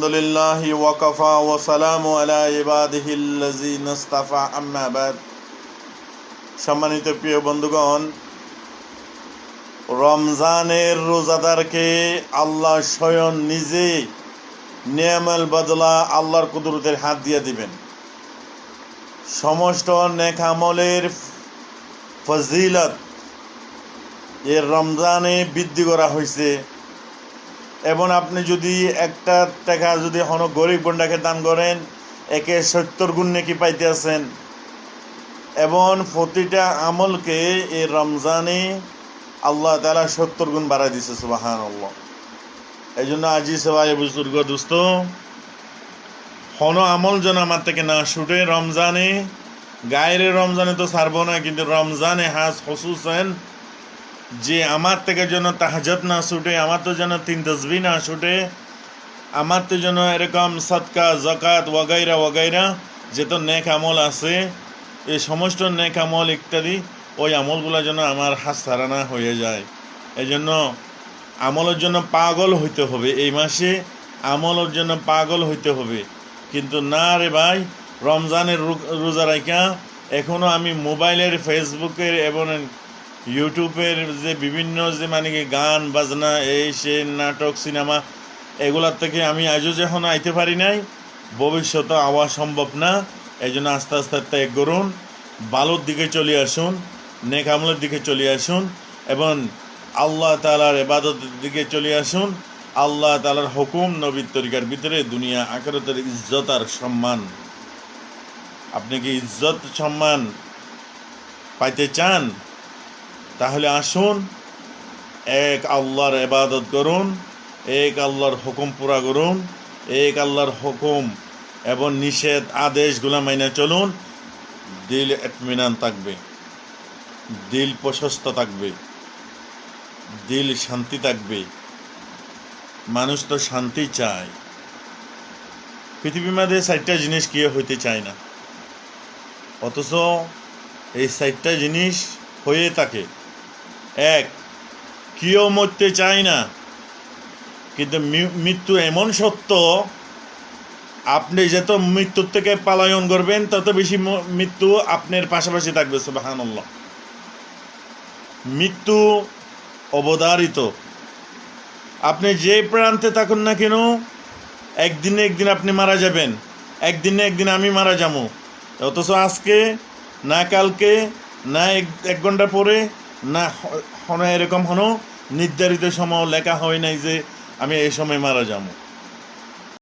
আলহামদুলিল্লাহি ওয়াকাফা ওয়া সালামু আলা ইবাদিহিল্লাযিনা ইসতাফা আম্মা বাদ। সম্মানিত প্রিয় বন্ধুগণ, রমজানের রোজাদারকে আল্লাহ স্বয়ং নিজে নিয়ামল বদলা আল্লাহর কুদরতের হাত দিয়ে দিবেন। সমস্ত নেক আমলের ফজিলত এর রমজানে বৃদ্ধি করা হয়েছে। এবং আপনি যদি একটা টাকা যদি কোনো গরিব গুন্ডাকে দান করেন, একে 70 গুণ নেকি পাইতে আছেন। এবং প্রতিটা আমলকে এই রমজানে আল্লাহ তাআলা 70 গুণ বাড়াই দিছে। সুবহানাল্লাহ। এই জন্য আজি সবাই বুজুর্গ দোস্ত, কোনো আমল যেন আমার থেকে না ছুটে রমজানে। গায়ের রমজানে তো ছাড়বো না, কিন্তু রমজানে হাজ খুসুসান যে আমার থেকে যেন তাহাজ্জুদ না ছুটে, আমার তো যেন 3 তাসবিহ না ছুটে, আমার তো যেন এরকম সদকা যাকাত ওয়াগাইরা ওয়াগাইরা যত নেক আমল আছে, এই সমস্ত নেক আমল ইত্যাদি ওই আমলগুলো যেন আমার হাত ছাড়া না হয়ে যায়। এই জন্য আমলের জন্য পাগল হইতে হবে। এই মাসে আমলের জন্য পাগল হইতে হবে। কিন্তু না রে ভাই, রমজানের রোজা রাখা এখনও আমি মোবাইলের, ফেসবুকের এবং ইউটিউবের যে বিভিন্ন যে মানে কি গান বাজনা, এই সে নাটক সিনেমা, এগুলার থেকে আমি আজও যখন আইতে পারি নাই, ভবিষ্যতে আওয়া সম্ভব না। এই জন্য আস্তে আস্তে ত্যাগ করুন, ভালোর দিকে চলে আসুন, নেক আমলের দিকে চলে আসুন এবং আল্লাহ তাআলার ইবাদতের দিকে চলে আসুন। আল্লাহ তাআলার হুকুম নবীর তরিকার ভিতরে দুনিয়া আখিরাতের ইজ্জত আর সম্মান। আপনি কি ইজ্জত সম্মান পাইতে চান? তাহলে আসুন, এক আল্লাহর ইবাদত করুন, এক আল্লাহর হুকুম পুরা করুন, এক আল্লাহর হুকুম এবং নিষেধ আদেশগুলো মাইনে চলুন। দিল ইতমিনান থাকবে, দিল প্রশস্ত থাকবে, দিল শান্তি থাকবে। মানুষ তো শান্তি চায়। পৃথিবীর মধ্যে 4টা জিনিস কি হইতে চায় না, অথচ এই 4টা জিনিস হয়ে থাকে। এক, কেউ মরতে চায় না, কিন্তু মৃত্যু এমন সত্য, আপনি যত মৃত্যুর থেকে পলায়ন করবেন তত বেশি মৃত্যু আপনার পাশাপাশি থাকবে। সুবহানাল্লাহ। মৃত্যু অবধারিত। আপনি যে প্রান্তে থাকুন না কেন, একদিন একদিন আপনি মারা যাবেন, একদিন একদিন আমি মারা যাবো। অথচ আজকে না, কালকে না, 1 ঘন্টা পরে না, এরকম কোনো নির্ধারিত সময় লেখা হয় নাই যে আমি এই সময় মারা যাবো।